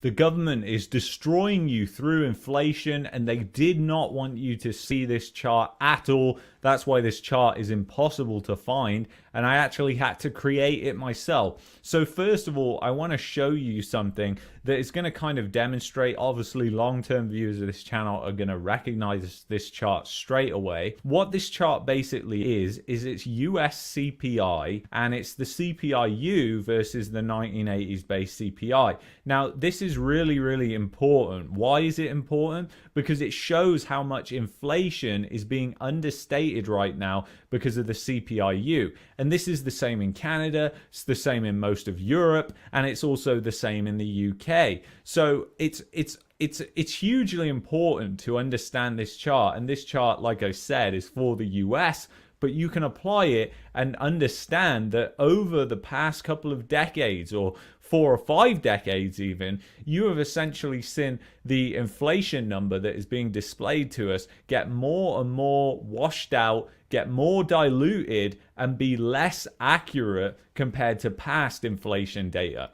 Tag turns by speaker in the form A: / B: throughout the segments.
A: The government is destroying you through inflation, and they did not want you to see this chart at all. That's why this chart is impossible to find, and I actually had to create it myself. So first of all, I want to show you something that is going to kind of demonstrate, obviously long-term viewers of this channel are going to recognize this chart straight away. What this chart basically is it's US CPI, and it's the CPI U versus the 1980s base CPI. Now, this is really, really important. Why is it important? Because it shows how much inflation is being understated right now because of the CPI U. And this is the same in Canada, it's the same in most of Europe, and it's also the same in the UK. So it's hugely important to understand this chart. And this chart, like I said, is for the US, but you can apply it and understand that over the past couple of decades, or 4 or 5 decades even, you have essentially seen the inflation number that is being displayed to us get more and more washed out, get more diluted, and be less accurate compared to past inflation data.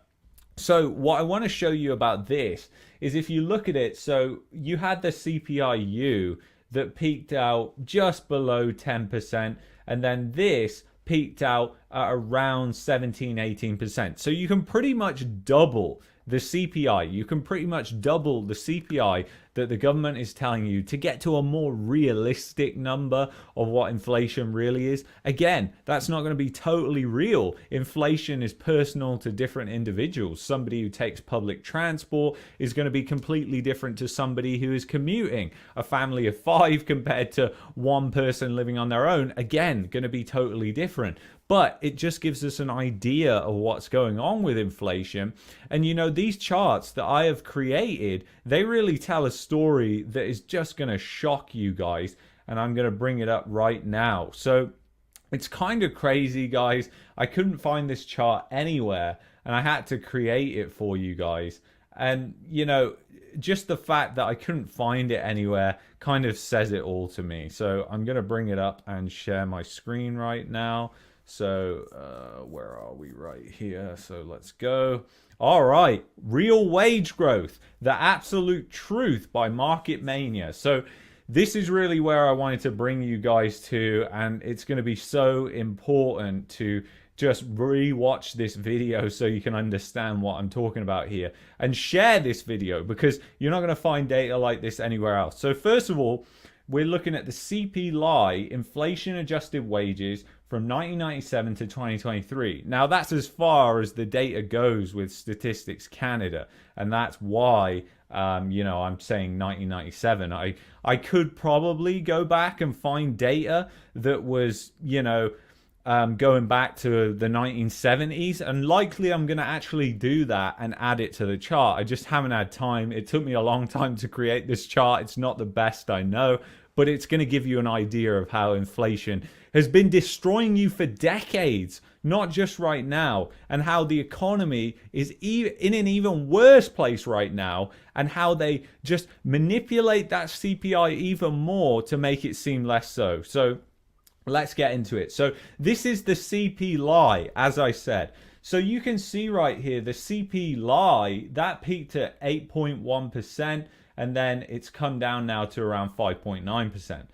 A: So what I want to show you about this is, if you look at it, so you had the CPI U that peaked out just below 10%, and then this peaked out at around 17-18%. So you can pretty much double the CPI. You can pretty much double the CPI that the government is telling you to get to a more realistic number of what inflation really is. Again, that's not going to be totally real. Inflation is personal to different individuals. Somebody who takes public transport is going to be completely different to somebody who is commuting. A family of 5 compared to one person living on their own, again, going to be totally different. But it just gives us an idea of what's going on with inflation. And you know, these charts that I have created, they really tell a story that is just going to shock you guys. And I'm going to bring it up right now. So it's kind of crazy, guys. I couldn't find this chart anywhere, and I had to create it for you guys. And, you know, just the fact that I couldn't find it anywhere kind of says it all to me. So I'm going to bring it up and share my screen right now. So where are we? Right here. So let's go. All right. Real wage growth, the absolute truth by Market Mania. So this is really where I wanted to bring you guys to, and it's going to be so important to just re-watch this video so you can understand what I'm talking about here, and share this video because you're not going to find data like this anywhere else. So first of all, we're looking at the CPI, inflation adjusted wages, from 1997 to 2023. Now that's as far as the data goes with Statistics Canada, and that's why you know, I'm saying 1997. I could probably go back and find data that was, you know, going back to the 1970s, and likely I'm going to actually do that and add it to the chart. I just haven't had time. It took me a long time to create this chart. It's not the best, I know, but it's going to give you an idea of how inflation has been destroying you for decades, not just right now, and how the economy is in an even worse place right now, and how they just manipulate that CPI even more to make it seem less so. So let's get into it. So this is the CPI, as I said. So you can see right here, the CPI, that peaked at 8.1%, and then it's come down now to around 5.9%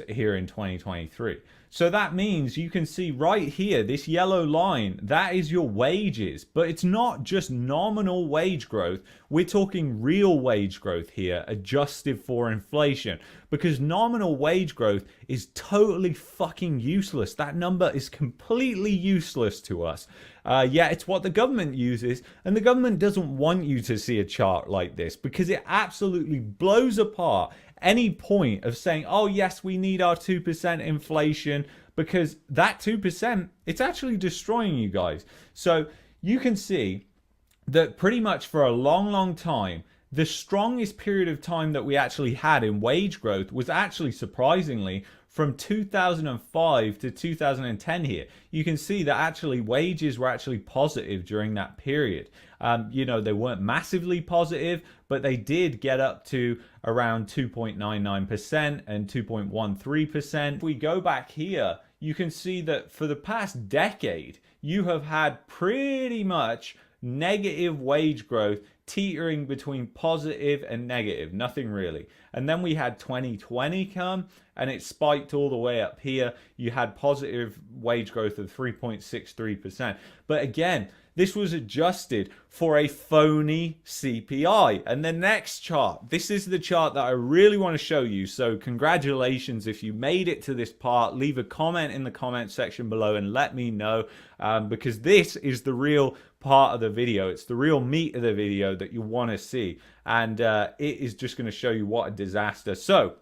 A: here in 2023. So that means you can see right here, this yellow line, that is your wages. But it's not just nominal wage growth. We're talking real wage growth here, adjusted for inflation. Because nominal wage growth is totally fucking useless. That number is completely useless to us. Yeah, it's what the government uses. And the government doesn't want you to see a chart like this, because it absolutely blows apart any point of saying, oh yes, we need our 2% inflation, because that 2%, it's actually destroying you guys. So you can see that pretty much for a long, long time, the strongest period of time that we actually had in wage growth was actually, surprisingly, from 2005 to 2010 here. You can see that actually wages were actually positive during that period. You know, they weren't massively positive, but they did get up to around 2.99% and 2.13%. If we go back here, you can see that for the past decade, you have had pretty much negative wage growth teetering between positive and negative, nothing really. And then we had 2020 come and it spiked all the way up here. You had positive wage growth of 3.63%. But again, this was adjusted for a phony CPI. And the next chart, this is the chart that I really want to show you. So congratulations if you made it to this part. Leave a comment in the comment section below and let me know, because this is the real part of the video. It's the real meat of the video that you want to see. And it is just going to show you what a disaster. So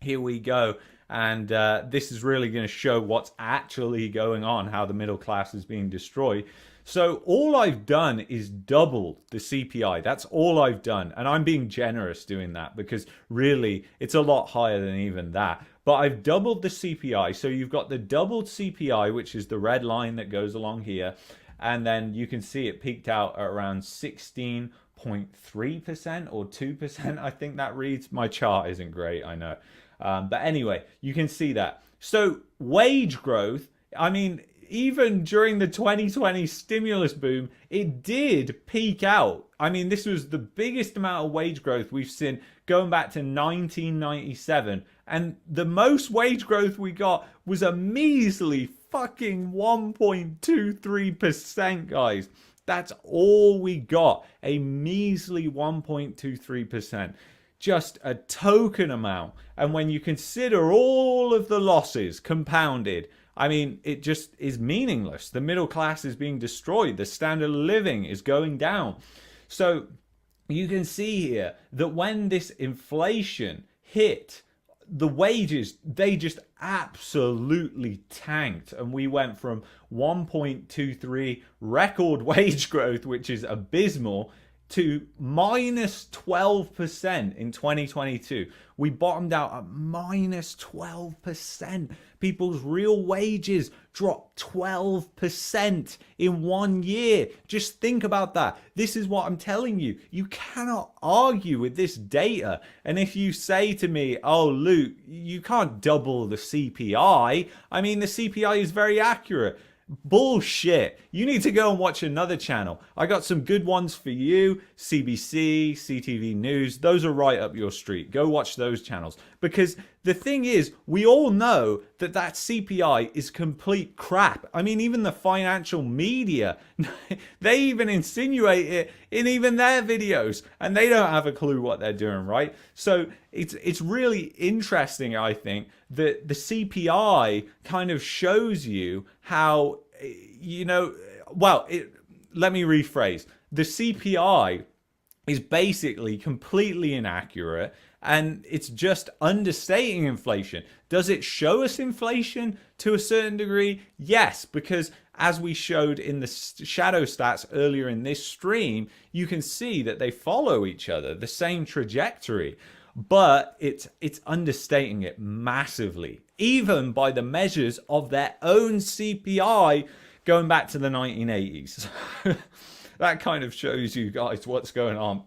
A: here we go. And this is really going to show what's actually going on, how the middle class is being destroyed. So all I've done is doubled the CPI. That's all I've done. And I'm being generous doing that because really it's a lot higher than even that. But I've doubled the CPI. So you've got the doubled CPI, which is the red line that goes along here. And then you can see it peaked out at around 16.3% or 2%. I think that reads. My chart isn't great, I know. But anyway, you can see that. So wage growth, I mean, even during the 2020 stimulus boom, it did peak out. I mean, this was the biggest amount of wage growth we've seen going back to 1997. And the most wage growth we got was a measly fucking 1.23%, guys. That's all we got. A measly 1.23%. Just a token amount. And when you consider all of the losses compounded, I mean, it just is meaningless. The middle class is being destroyed. The standard of living is going down. So you can see here that when this inflation hit, the wages, they just absolutely tanked. And we went from 1.23 record wage growth, which is abysmal, to minus 12% in 2022. We bottomed out at minus 12%. People's real wages dropped 12% in 1 year. Just think about that. This is what I'm telling you. You cannot argue with this data. And if you say to me, oh, Luke, you can't double the CPI. I mean, the CPI is very accurate. Bullshit. You need to go and watch another channel. I got some good ones for you. CBC, CTV News. Those are right up your street. Go watch those channels. Because the thing is, we all know that that CPI is complete crap. I mean, even the financial media, they even insinuate it in even their videos. And they don't have a clue what they're doing, right? So it's really interesting, I think, that the CPI kind of shows you how, you know, well, let me rephrase. The CPI is basically completely inaccurate and it's just understating inflation. Does it show us inflation to a certain degree? Yes, because as we showed in the shadow stats earlier in this stream, you can see that they follow each other, the same trajectory. But it's understating it massively, even by the measures of their own CPI going back to the 1980s. That kind of shows you guys what's going on.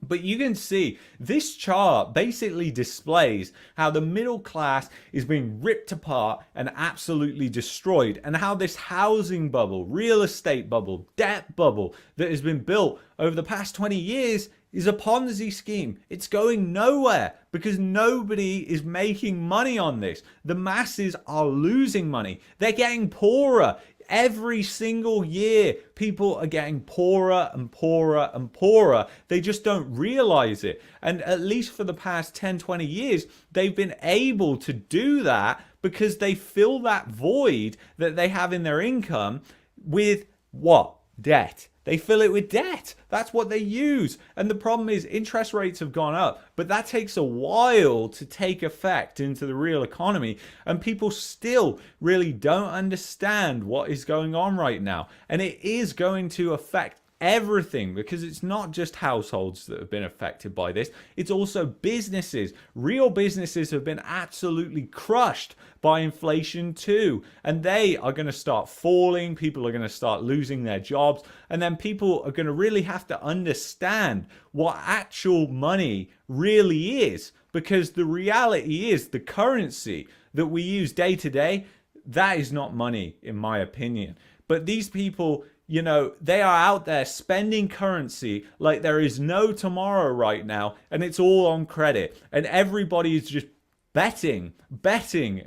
A: But you can see this chart basically displays how the middle class is being ripped apart and absolutely destroyed, and how this housing bubble, real estate bubble, debt bubble that has been built over the past 20 years is a Ponzi scheme. It's going nowhere because nobody is making money on this. The masses are losing money. They're getting poorer. Every single year, people are getting poorer and poorer and poorer. They just don't realize it. And at least for the past 10, 20 years, they've been able to do that because they fill that void that they have in their income with what? Debt. They fill it with debt. That's what they use. And the problem is interest rates have gone up, but that takes a while to take effect into the real economy. And people still really don't understand what is going on right now. And it is going to affect everything, because it's not just households that have been affected by this, it's also businesses. Real businesses have been absolutely crushed by inflation too, and they are going to start falling. People are going to start losing their jobs, and then people are going to really have to understand what actual money really is, because the reality is the currency that we use day to day, that is not money in my opinion. But these people you know, they are out there spending currency like there is no tomorrow right now, and it's all on credit. And everybody is just betting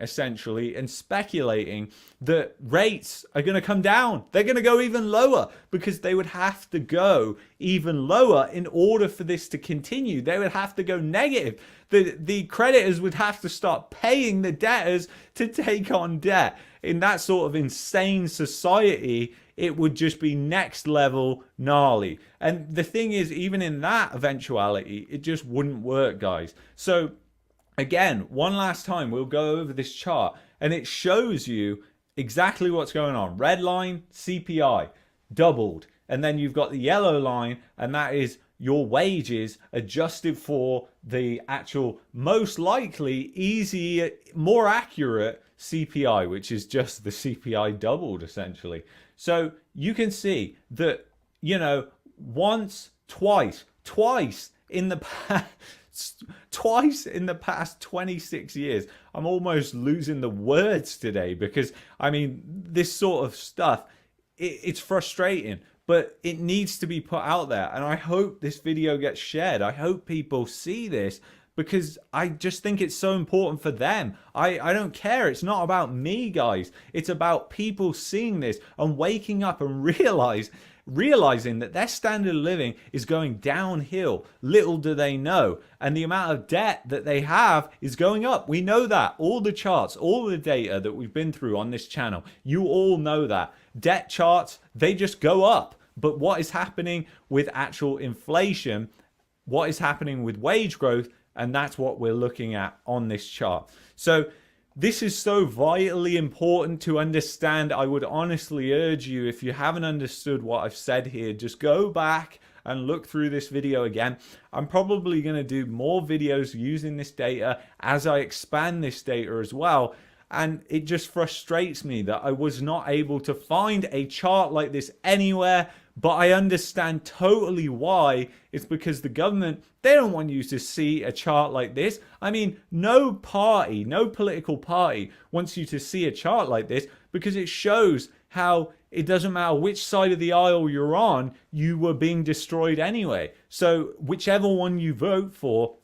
A: essentially and speculating that rates are going to come down. They're going to go even lower because they would have to go even lower in order for this to continue. They would have to go negative. The creditors would have to start paying the debtors to take on debt. In that sort of insane society, it would just be next level gnarly. And the thing is, even in that eventuality, it just wouldn't work, guys. So again, one last time, we'll go over this chart and it shows you exactly what's going on. Red line, CPI, doubled. And then you've got the yellow line, and that is your wages adjusted for the actual, most likely, easy, more accurate CPI, which is just the CPI doubled, essentially. So you can see that, you know, twice in the past, twice in the past 26 years. I'm almost losing the words today because, I mean, this sort of stuff, it's frustrating, but it needs to be put out there. And I hope this video gets shared. I hope people see this because I just think it's so important for them. I don't care. It's not about me, guys. It's about people seeing this and waking up and realizing that their standard of living is going downhill. Little do they know. And the amount of debt that they have is going up. We know that. All the charts, all the data that we've been through on this channel, you all know that. Debt charts, they just go up. But what is happening with actual inflation? What is happening with wage growth? And that's what we're looking at on this chart. So this is so vitally important to understand. I would honestly urge you, if you haven't understood what I've said here, just go back and look through this video again. I'm probably going to do more videos using this data as I expand this data as well. And it just frustrates me that I was not able to find a chart like this anywhere. But I understand totally why. It's because the government, they don't want you to see a chart like this. I mean, no party, no political party wants you to see a chart like this because it shows how it doesn't matter which side of the aisle you're on, you were being destroyed anyway. So whichever one you vote for,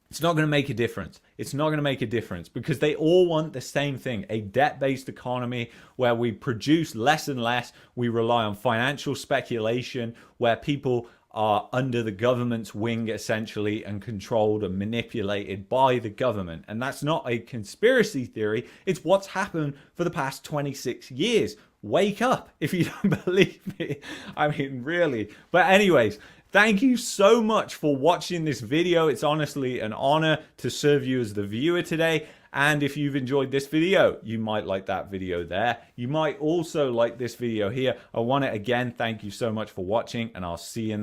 A: it's not going to make a difference. It's not going to make a difference because they all want the same thing, a debt-based economy where we produce less and less. We rely on financial speculation where people are under the government's wing essentially and controlled and manipulated by the government. And that's not a conspiracy theory. It's what's happened for the past 26 years. Wake up if you don't believe me. I mean, really. But anyways, thank you so much for watching this video. It's honestly an honor to serve you as the viewer today. And if you've enjoyed this video, you might like that video there. You might also like this video here. I want to again thank you so much for watching, and I'll see you in the